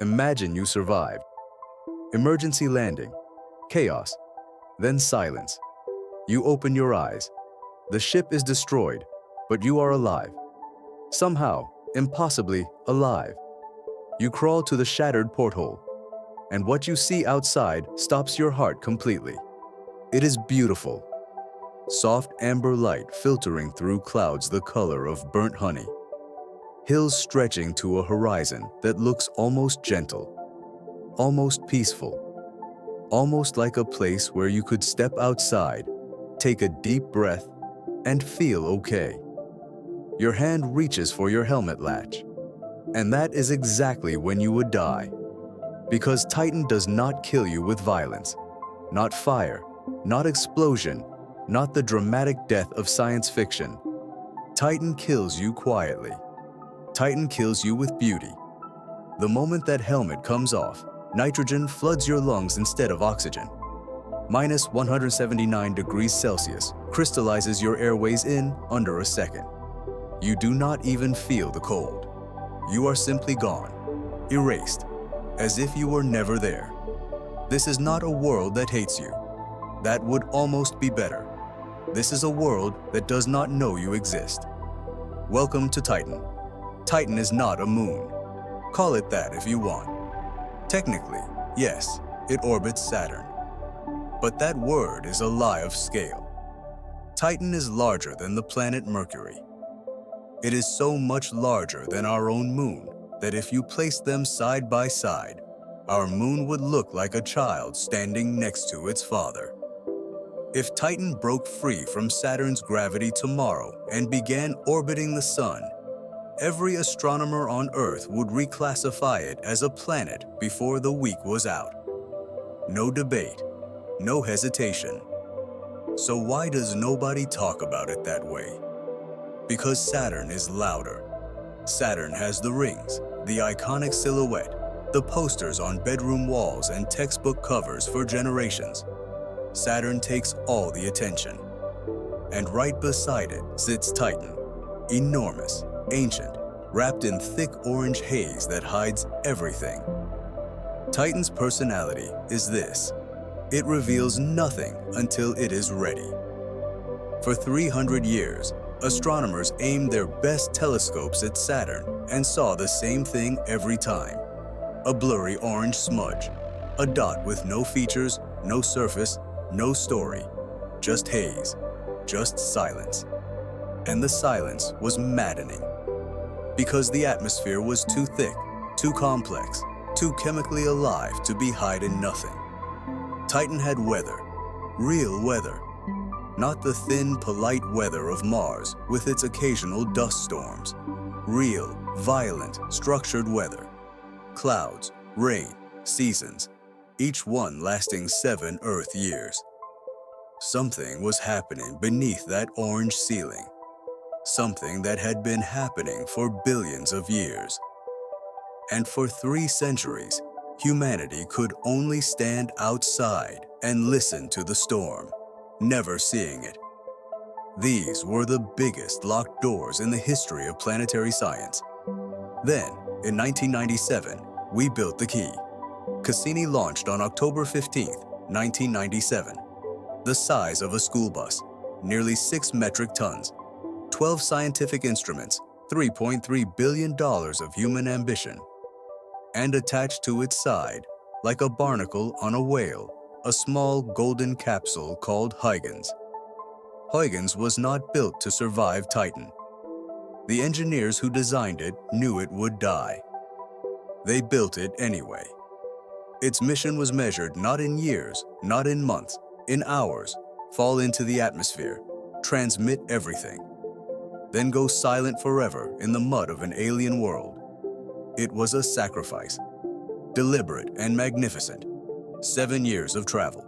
Imagine you survived. Emergency landing, chaos, then silence. You open your eyes. The ship is destroyed, but you are alive. Somehow, impossibly alive. You crawl to the shattered porthole, and what you see outside stops your heart completely. It is beautiful. Soft amber light filtering through clouds the color of burnt honey. Hills stretching to a horizon that looks almost gentle, almost peaceful, almost like a place where you could step outside, take a deep breath, and feel okay. Your hand reaches for your helmet latch, and that is exactly when you would die. Because Titan does not kill you with violence, not fire, not explosion, not the dramatic death of science fiction. Titan kills you quietly. Titan kills you with beauty. The moment that helmet comes off, nitrogen floods your lungs instead of oxygen. Minus 179 degrees Celsius crystallizes your airways in under a second. You do not even feel the cold. You are simply gone, erased, as if you were never there. This is not a world that hates you. That would almost be better. This is a world that does not know you exist. Welcome to Titan. Titan is not a moon. Call it that if you want. Technically, yes, it orbits Saturn. But that word is a lie of scale. Titan is larger than the planet Mercury. It is so much larger than our own moon that if you placed them side by side, our moon would look like a child standing next to its father. If Titan broke free from Saturn's gravity tomorrow and began orbiting the sun, every astronomer on Earth would reclassify it as a planet before the week was out. No debate, no hesitation. So why does nobody talk about it that way? Because Saturn is louder. Saturn has the rings, the iconic silhouette, the posters on bedroom walls and textbook covers for generations. Saturn takes all the attention. And right beside it sits Titan, enormous, ancient, wrapped in thick orange haze that hides everything. Titan's personality is this: it reveals nothing until it is ready. For 300 years, astronomers aimed their best telescopes at Saturn and saw the same thing every time: a blurry orange smudge, a dot with no features, no surface, no story, just haze, just silence. And the silence was maddening, because the atmosphere was too thick, too complex, too chemically alive to be hiding nothing. Titan had weather, real weather, not the thin, polite weather of Mars with its occasional dust storms. Real, violent, structured weather. Clouds, rain, seasons, each one lasting 7 Earth years. Something was happening beneath that orange ceiling. Something that had been happening for billions of years. And for 3 centuries, humanity could only stand outside and listen to the storm, never seeing it. These were the biggest locked doors in the history of planetary science. Then, in 1997, we built the key. Cassini launched on October 15, 1997. The size of a school bus, nearly 6 metric tons, 12 scientific instruments, $3.3 billion of human ambition. And attached to its side, like a barnacle on a whale, a small golden capsule called Huygens. Huygens was not built to survive Titan. The engineers who designed it knew it would die. They built it anyway. Its mission was measured not in years, not in months, in hours, fall into the atmosphere, transmit everything, then go silent forever in the mud of an alien world. It was a sacrifice, deliberate and magnificent. 7 years of travel,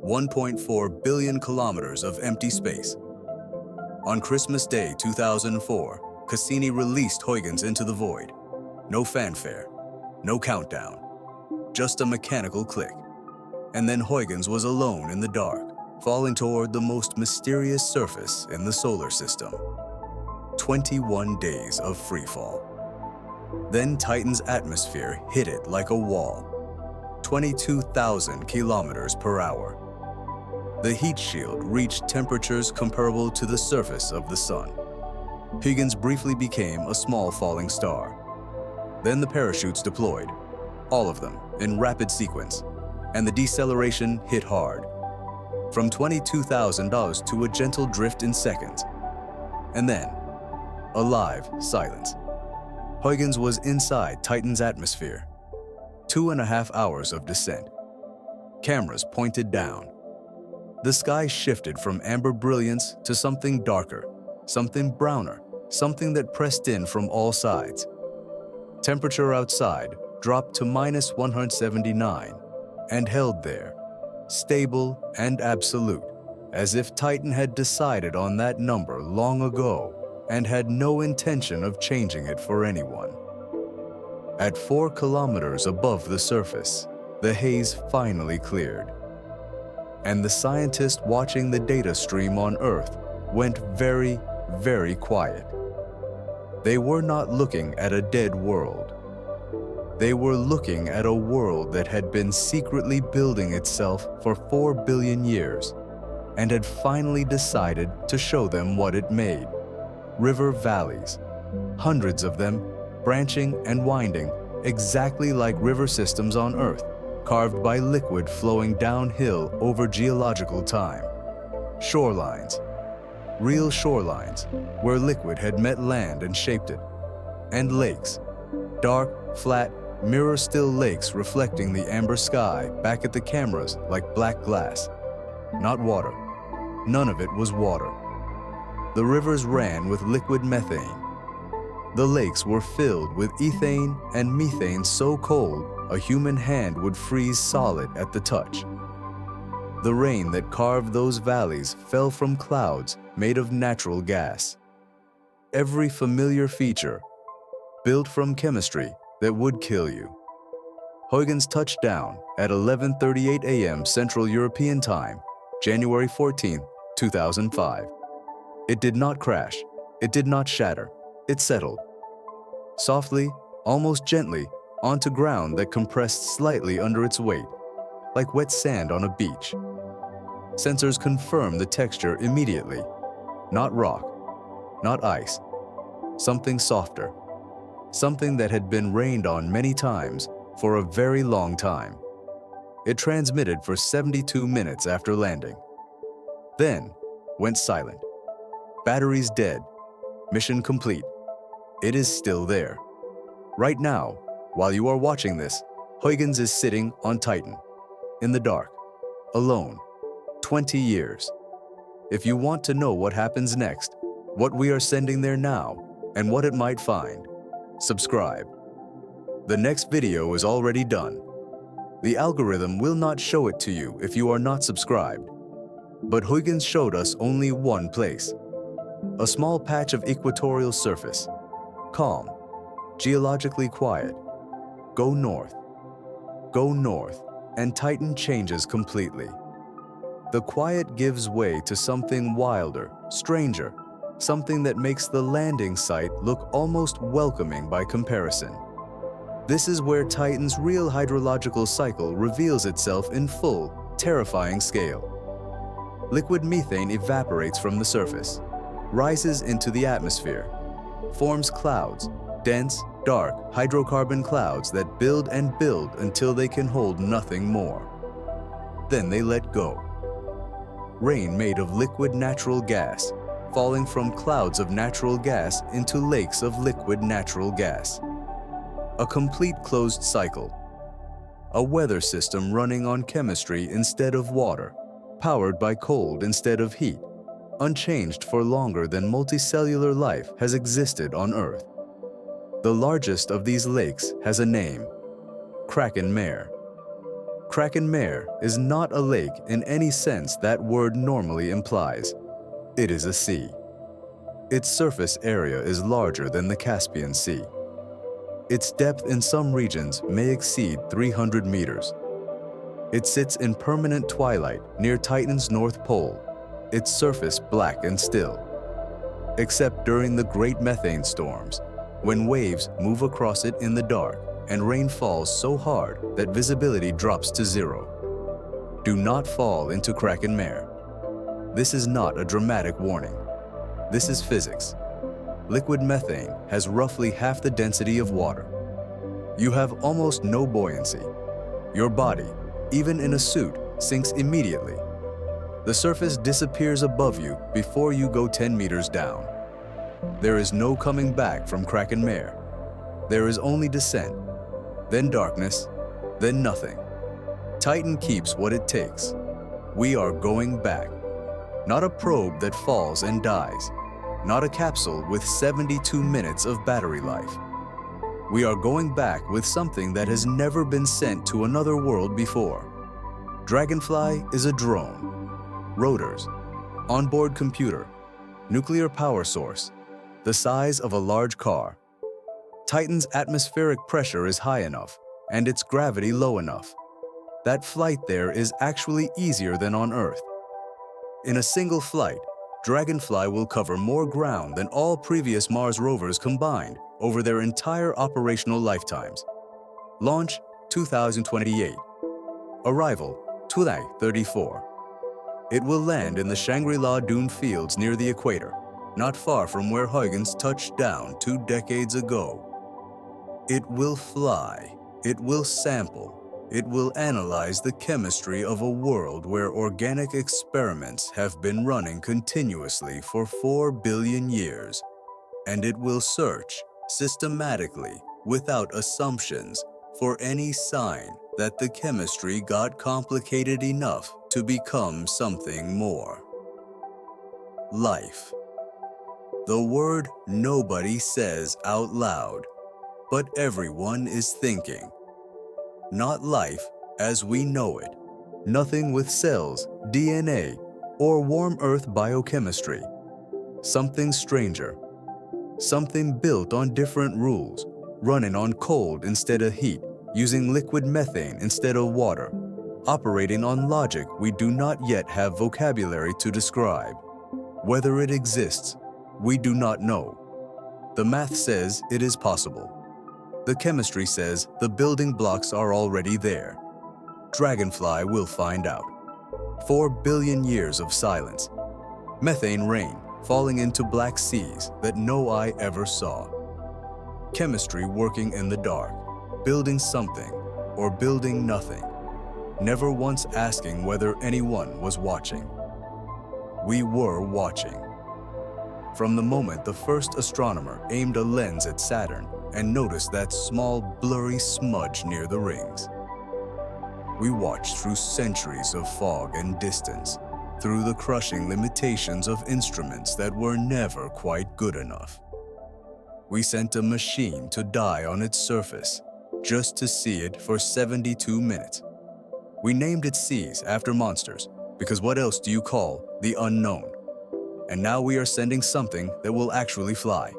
1.4 billion kilometers of empty space. On Christmas Day 2004, Cassini released Huygens into the void. No fanfare, no countdown, just a mechanical click. And then Huygens was alone in the dark, falling toward the most mysterious surface in the solar system. 21 days of freefall. Then Titan's atmosphere hit it like a wall, 22,000 kilometers per hour. The heat shield reached temperatures comparable to the surface of the sun. Huygens briefly became a small falling star. Then the parachutes deployed, all of them in rapid sequence, and the deceleration hit hard, from $22,000 to a gentle drift in seconds. And then, a live silence. Huygens was inside Titan's atmosphere. 2.5 hours of descent. Cameras pointed down. The sky shifted from amber brilliance to something darker, something browner, something that pressed in from all sides. Temperature outside dropped to -179 and held there, stable and absolute, as if Titan had decided on that number long ago and had no intention of changing it for anyone. At 4 kilometers above the surface, the haze finally cleared. And the scientists watching the data stream on Earth went very, very quiet. They were not looking at a dead world. They were looking at a world that had been secretly building itself for 4 billion years and had finally decided to show them what it made. River valleys, hundreds of them, branching and winding exactly like river systems on Earth, carved by liquid flowing downhill over geological time. Shorelines, real shorelines, where liquid had met land and shaped it. And lakes, dark, flat, mirror-still lakes reflecting the amber sky back at the cameras like black glass. Not water. None of it was water. The rivers ran with liquid methane. The lakes were filled with ethane and methane so cold a human hand would freeze solid at the touch. The rain that carved those valleys fell from clouds made of natural gas. Every familiar feature, built from chemistry that would kill you. Huygens touched down at 11:38 a.m. Central European Time, January 14, 2005. It did not crash, it did not shatter, it settled. Softly, almost gently, onto ground that compressed slightly under its weight, like wet sand on a beach. Sensors confirmed the texture immediately. Not rock, not ice, something softer, something that had been rained on many times for a very long time. It transmitted for 72 minutes after landing. Then went silent. Batteries dead. Mission complete. It is still there. Right now, while you are watching this, Huygens is sitting on Titan, in the dark, alone, 20 years. If you want to know what happens next, what we are sending there now, and what it might find, subscribe. The next video is already done. The algorithm will not show it to you if you are not subscribed. But Huygens showed us only one place. A small patch of equatorial surface. Calm, geologically quiet. Go north, and Titan changes completely. The quiet gives way to something wilder, stranger, something that makes the landing site look almost welcoming by comparison. This is where Titan's real hydrological cycle reveals itself in full, terrifying scale. Liquid methane evaporates from the surface, rises into the atmosphere, forms clouds, dense, dark hydrocarbon clouds that build and build until they can hold nothing more. Then they let go. Rain made of liquid natural gas, falling from clouds of natural gas into lakes of liquid natural gas. A complete closed cycle. A weather system running on chemistry instead of water, powered by cold instead of heat, unchanged for longer than multicellular life has existed on Earth. The largest of these lakes has a name, Kraken Mare. Kraken Mare is not a lake in any sense that word normally implies. It is a sea. Its surface area is larger than the Caspian Sea. Its depth in some regions may exceed 300 meters. It sits in permanent twilight near Titan's North Pole, its surface black and still. Except during the great methane storms, when waves move across it in the dark and rain falls so hard that visibility drops to zero. Do not fall into Kraken Mare. This is not a dramatic warning. This is physics. Liquid methane has roughly half the density of water. You have almost no buoyancy. Your body, even in a suit, sinks immediately. The surface disappears above you before you go 10 meters down. There is no coming back from Kraken Mare. There is only descent, then darkness, then nothing. Titan keeps what it takes. We are going back. Not a probe that falls and dies. Not a capsule with 72 minutes of battery life. We are going back with something that has never been sent to another world before. Dragonfly is a drone. Rotors, onboard computer, nuclear power source, the size of a large car. Titan's atmospheric pressure is high enough and its gravity low enough. That flight there is actually easier than on Earth. In a single flight, Dragonfly will cover more ground than all previous Mars rovers combined over their entire operational lifetimes. Launch 2028. Arrival 2034. It will land in the Shangri-La dune fields near the equator, not far from where Huygens touched down 2 decades ago. It will fly. It will sample. It will analyze the chemistry of a world where organic experiments have been running continuously for 4 billion years. And it will search systematically, without assumptions, for any sign that the chemistry got complicated enough to become something more. Life. The word nobody says out loud, but everyone is thinking. Not life as we know it. Nothing with cells, DNA, or warm earth biochemistry. Something stranger. Something built on different rules, running on cold instead of heat, using liquid methane instead of water, operating on logic we do not yet have vocabulary to describe. Whether it exists, we do not know. The math says it is possible. The chemistry says the building blocks are already there. Dragonfly will find out. 4 billion years of silence. Methane rain falling into black seas that no eye ever saw. Chemistry working in the dark, building something or building nothing, never once asking whether anyone was watching. We were watching. From the moment the first astronomer aimed a lens at Saturn and noticed that small, blurry smudge near the rings. We watched through centuries of fog and distance, through the crushing limitations of instruments that were never quite good enough. We sent a machine to die on its surface, just to see it for 72 minutes. We named it seas after monsters, because what else do you call the unknown? And now we are sending something that will actually fly.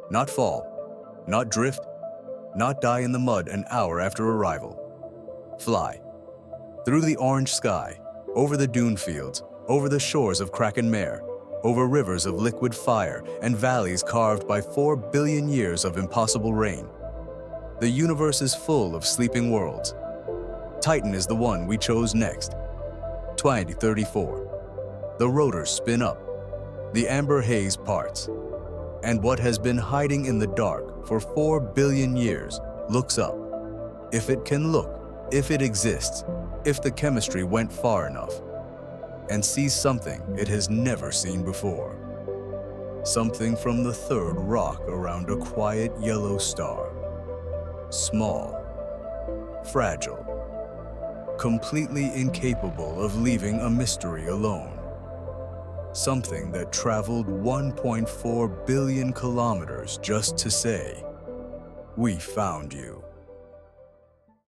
Not fall, not drift, not die in the mud an hour after arrival. Fly. Through the orange sky, over the dune fields, over the shores of Kraken Mare, over rivers of liquid fire and valleys carved by 4 billion years of impossible rain. The universe is full of sleeping worlds. Titan is the one we chose next. 2034. The rotors spin up. The amber haze parts. And what has been hiding in the dark for 4 billion years looks up. If it can look, if it exists, if the chemistry went far enough, and sees something it has never seen before. Something from the third rock around a quiet yellow star. Small, fragile, completely incapable of leaving a mystery alone. Something that traveled 1.4 billion kilometers just to say, "We found you."